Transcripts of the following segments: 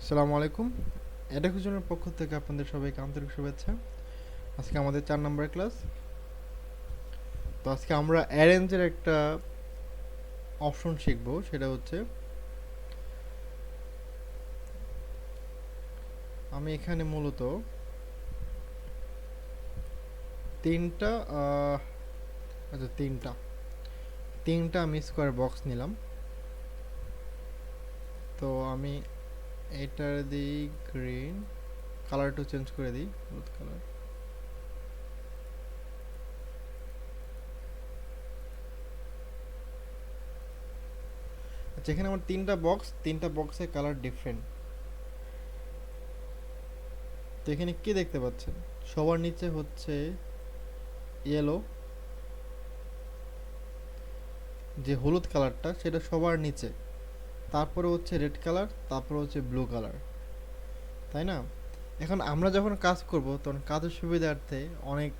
আসসালামু আলাইকুম। এডুকেশনের পক্ষ থেকে আপনাদের সবাইকে আন্তরিক শুভেচ্ছা। আজকে আমাদের 4 নম্বরের ক্লাস। তো আজকে আমরা অ্যারেঞ্জের একটা অপশন শিখব, সেটা হচ্ছে আমি এখানে মূলত তিনটা আচ্ছা তিনটা আমি স্কোয়ার বক্স নিলাম। তো আমি এটার দিই গ্রিন, কালারটা চেঞ্জ করে দিই হলুদ কালার। আচ্ছা, এখানে আমার তিনটা বক্সের কালার ডিফারেন্ট। তো এখানে কি দেখতে পাচ্ছেন? সবার নিচে হচ্ছে ইয়েলো, যে হলুদ কালারটা সেটা সবার নিচে, তারপরে হচ্ছে রেড কালার, তারপরে হচ্ছে ব্লু কালার, তাই না? এখন আমরা যখন কাজ করব তখন কাজের সুবিধার্থে অনেক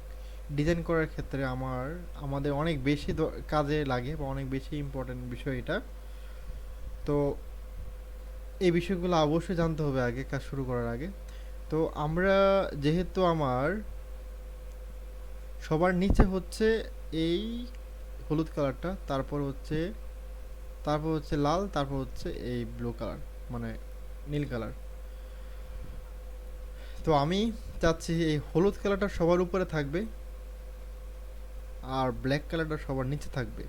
ডিজাইন করার ক্ষেত্রে আমাদের অনেক বেশি কাজে লাগে বা অনেক বেশি ইম্পর্টেন্ট বিষয় এটা। তো এই বিষয়গুলো অবশ্যই জানতে হবে আগে, কাজ শুরু করার আগে। তো আমরা যেহেতু আমার সবার নিচে হচ্ছে এই হলুদ কালারটা, তারপর হচ্ছে লাল, তারপর হচ্ছে এই ব্লু কালার, মানে নীল কালার। তো আমি চাচ্ছি এই হলুদ কালারটা সবার উপরে থাকবে আর ব্ল্যাক কালারটা সবার নিচে থাকবে,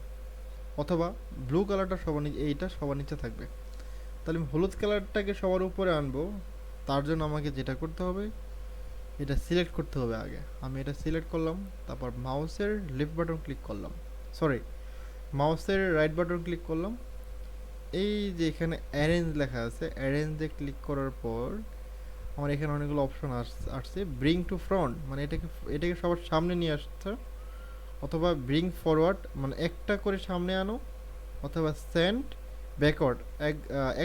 অথবা ব্লু কালারটা সবার নিচে, এইটা সবার নিচে থাকবে। তাহলে আমি হলুদ কালারটাকে সবার উপরে আনবো। তার জন্য আমাকে যেটা করতে হবে, এটা সিলেক্ট করতে হবে আগে। আমি এটা সিলেক্ট করলাম, তারপর মাউসের লেফট বাটন ক্লিক করলাম, সরি, মাউসের রাইট বাটন ক্লিক করলাম। এই যে এখানে অ্যারেঞ্জ লেখা আছে, অ্যারেঞ্জে ক্লিক করার পর আমার এখানে অনেকগুলো অপশন আসছে। ব্রিং টু ফ্রন্ট মানে এটাকে সবার সামনে নিয়ে আসছে, অথবা ব্রিং ফরওয়ার্ড মানে একটা করে সামনে আনো, অথবা সেন্ড ব্যাকওয়ার্ড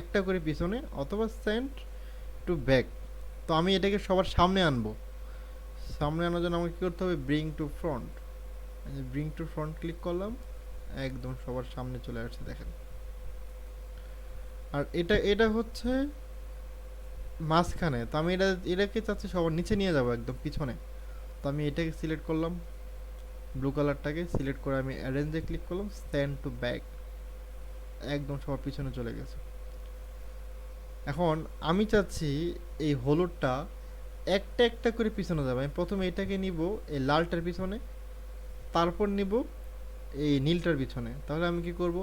একটা করে পিছনে, অথবা সেন্ড টু ব্যাক। তো আমি এটাকে সবার সামনে আনবো। সামনে আনার জন্য আমাকে কী করতে হবে? Bring to front. Bring to front click করলাম, একদম সবার সামনে চলে আসছে, দেখেন। আর এটা হচ্ছে মাঝখানে। তো আমি এটাকে চাচ্ছি সবার নিচে নিয়ে যাবো, একদম পিছনে। তো আমি এটাকে সিলেক্ট করলাম, ব্লু কালারটাকে সিলেক্ট করে আমি অ্যারেঞ্জে ক্লিক করলাম, সেন্ড টু ব্যাক, একদম সবার পিছনে চলে গেছে। এখন আমি চাচ্ছি এই হলুদটা একটা একটা করে পিছনে যাবে। আমি প্রথমে এটাকে নিব এই লালটার পিছনে, তারপর নিব এই নীলটার পিছনে। তাহলে আমি কি করব?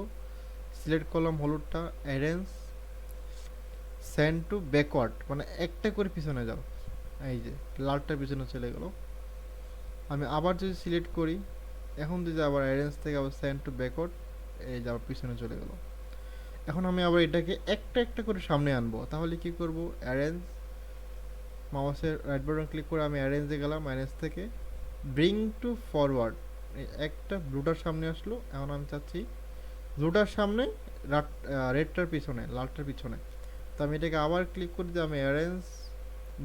সিলেক্ট করলাম হলুদটা, অ্যারেঞ্জ, সেন্ড টু ব্যাকওয়ার্ড মানে একটা করে পিছনে যাও। এই যে লালটার পিছনে চলে গেল। আমি আবার যদি সিলেক্ট করি, এখন যদি আবার অ্যারেঞ্জ থেকে আবার সেন্ড টু ব্যাকওয়ার্ড, এই যে আবার পিছনে চলে গেল। এখন আমি আবার এটাকে একটা একটা করে সামনে আনবো। তাহলে কি করব? অ্যারেঞ্জ, মাউসের রাইট বাটন ক্লিক করে আমি অ্যারেঞ্জে গেলাম, অ্যারেঞ্জ থেকে ব্রিং টু ফরওয়ার্ড, একটা ব্লুটার সামনে আসলো। এখন আমি চাচ্ছি ব্লুটার সামনে, রেডটার পিছনে, লালটার পিছনে। তো আমি এটাকে আবার ক্লিক করে দিয়ে আমি অ্যারেঞ্জ,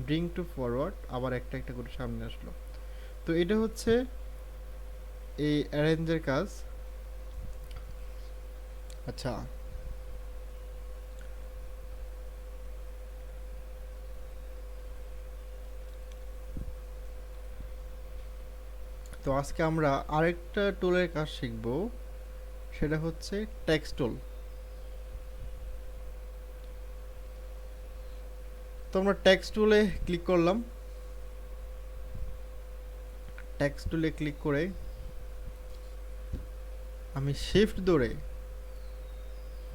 ব্রিং টু ফরওয়ার্ড, আবার একটা একটা করে সামনে আসলো। তো এটা হচ্ছে এই অ্যারেঞ্জের কাজ। আচ্ছা, তো আজকে আমরা আরেকটা টুলের কাজ শিখব, সেটা হচ্ছে টেক্সট টুল। তো আমরা টেক্সট টুলে ক্লিক করলাম। টেক্সট টুলে ক্লিক করে আমি শিফট ধরে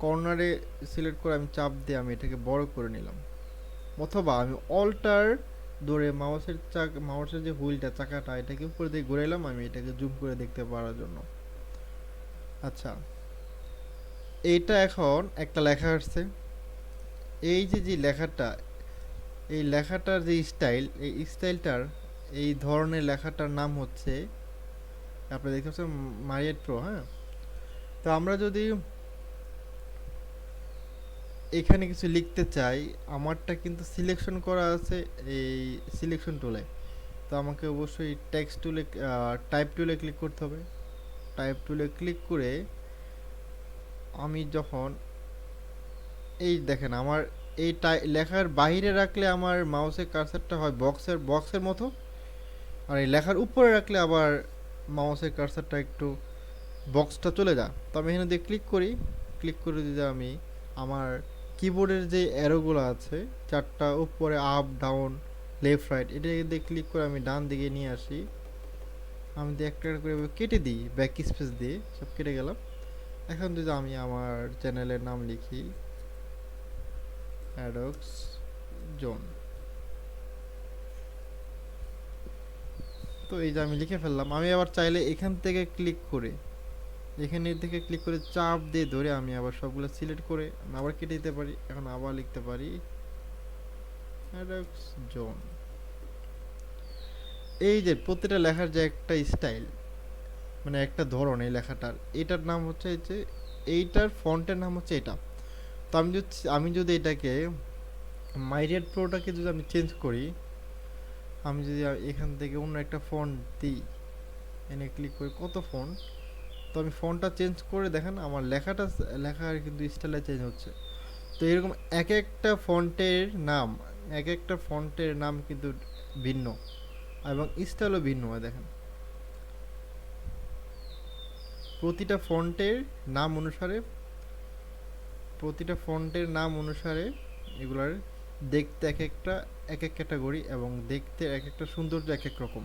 কর্নারে সিলেক্ট করে আমি চাপ দিয়ে আমি এটাকে বড় করে নিলাম, অথবা আমি অল্টার ধরে মাউসের যে হুইলটা, চাকাটা, এটাকে উপরে দিয়ে ঘুরাইলাম আমি এটাকে জুম করে দেখতে পারার জন্য। আচ্ছা, এইটা এখন একটা লেখা আসছে। এই যে লেখাটা, এই লেখাটার যে স্টাইল, এই স্টাইলটার, এই ধরনের লেখাটার নাম হচ্ছে, আপনি দেখতে পাচ্ছেন, মারিয়েট প্রো। হ্যাঁ, তো আমরা যদি এখানে কিছু লিখতে চাই, আমারটা কিন্তু সিলেকশন করা আছে এই সিলেকশন টুলে। তো আমাকে অবশ্যই টেক্সট টুলে, টাইপ টুলে ক্লিক করতে হবে। টাইপ টুলে ক্লিক করে আমি যখন, এই দেখেন আমার এই লেখার বাইরে রাখলে আমার মাউসের কার্সারটা হয় বক্সের মতো, আর এই লেখার উপরে রাখলে আবার মাউসের কার্সারটা একটু বক্সটা চলে যায়। তো আমি এখানে দিয়ে ক্লিক করি, ক্লিক করে যদি আমি আমার কিবোর্ডের যে অ্যারোগুলো আছে চারটা, উপরে আপ ডাউন লেফট রাইট, এটা দিয়ে ক্লিক করে আমি ডান দিকে নিয়ে আসি। আমি দিয়ে একটা একটা করে কেটে দিই, ব্যাক স্পেস দিয়ে সব কেটে গেলাম। এখন যদি আমি আমার চ্যানেলের নাম লিখি অ্যাডক্স জোন, তো এই যে আমি লিখে ফেললাম। আমি আবার চাইলে এখান থেকে ক্লিক করে, এখানে থেকে ক্লিক করে চাপ দিয়ে ধরে আমি আবার সবগুলো সিলেক্ট করে আমি আবার কেটে দিতে পারি। এখন আবার লিখতে পারি অ্যাডক্স জোন। এই যে প্রতিটা লেখার যে একটা স্টাইল, মানে একটা ধরন এই লেখাটার, এটার নাম হচ্ছে যে এইটার ফন্টের নাম হচ্ছে এটা। তো আমি যদি এটাকে মাইরিয়াড প্রোটাকে যদি আমি চেঞ্জ করি, আমি যদি এখান থেকে অন্য একটা ফন্ট দিই, এনে ক্লিক করি কত ফন্ট, তো আমি ফন্টটা চেঞ্জ করে দেখেন আমার লেখার কিন্তু স্টাইলটা চেঞ্জ হচ্ছে। তো এরকম এক একটা ফন্টের নাম কিন্তু ভিন্ন এবং স্টাইলও ভিন্ন হয়। দেখেন প্রতিটা ফন্টের নাম অনুসারে প্রতিটা ফন্টের নাম অনুসারে এগুলার দেখতে এক এক ক্যাটাগরি, এবং দেখতে এক একটা সৌন্দর্য এক এক রকম।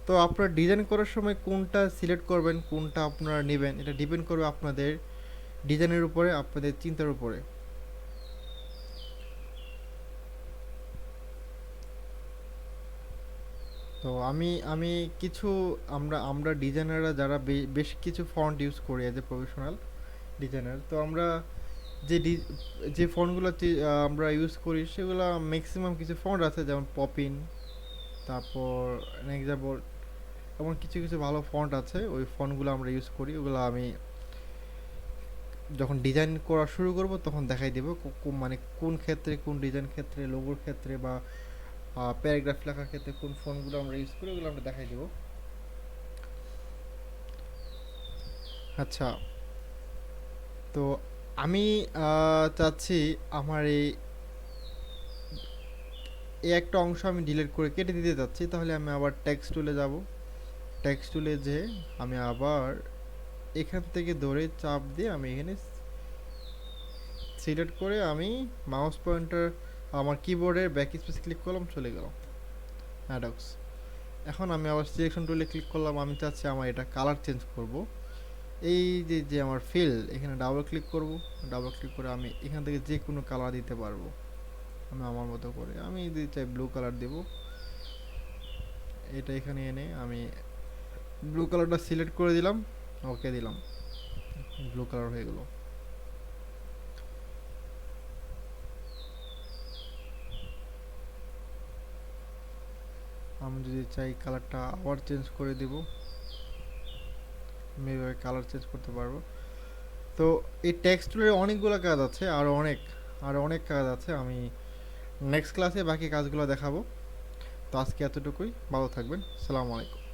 তো আপনারা ডিজাইন করার সময় কোনটা সিলেক্ট করবেন, কোনটা আপনারা নেবেন, এটা ডিপেন্ড করবে আপনাদের ডিজাইনের উপরে, আপনাদের চিন্তার উপরে। তো আমি আমি কিছু আমরা আমরা ডিজাইনাররা যারা বেশ কিছু ফন্ট ইউজ করি এজ এ প্রফেশনাল ডিজাইনার, তো আমরা যে যে ফন্টগুলো আমরা ইউজ করি সেগুলো ম্যাক্সিমাম কিছু ফন্ট আছে, যেমন পপিন, তারপর এক্সাম্পল, এমন কিছু কিছু ভালো ফন্ট আছে, ওই ফন্টগুলো আমরা ইউজ করি। ওগুলো আমি যখন ডিজাইন করা শুরু করব তখন দেখাই দেবো মানে কোন ক্ষেত্রে, কোন ডিজাইন ক্ষেত্রে, লোগোর ক্ষেত্রে বা প্যারাগ্রাফ লেখার ক্ষেত্রে কোন ফন্টগুলো আমরা ইউজ করি, ওগুলো আমরা দেখাই দেবো। আচ্ছা, তো আমি চাচ্ছি আমার এই একটা অংশ আমি ডিলিট করে কেটে দিতে চাচ্ছি, তাহলে আমি আবার টেক্সট টুলে যাব। টেক্সট টুলে যে আমি আবার এখান থেকে ধরে চাপ দিয়ে আমি এখানে সিলেক্ট করে আমি মাউস পয়েন্টার আমার কিবোর্ডের ব্যাক স্পেস ক্লিক করলাম, চলে গেলাম অ্যাডক্স। এখন আমি আবার সিলেকশন টুলে ক্লিক করলাম, আমি চাচ্ছি আমার এটা কালার চেঞ্জ করব। এই যে যে আমার ফিল, এখানে ডাবল ক্লিক করব, ডাবল ক্লিক করে আমি এখান থেকে যে কোনো কালার দিতে পারবো আমি আমার মতো করে। আমি যদি চাই ব্লু কালার দেব, এটা এখানে এনে আমি ব্লু কালারটা সিলেক্ট করে দিলাম, ওকে দিলাম, ব্লু কালার হয়ে গেল। আমি যদি চাই কালারটা আবার চেঞ্জ করে দেব, আমি এভাবে কালার চেঞ্জ করতে পারবো। তো এই টেক্সট টুলের অনেকগুলো কাজ আছে, আরও অনেক কাজ আছে। আমি নেক্সট ক্লাসে বাকি কাজগুলো দেখাবো। তো আজকে এতটুকুই, ভালো থাকবেন, আসসালামু আলাইকুম।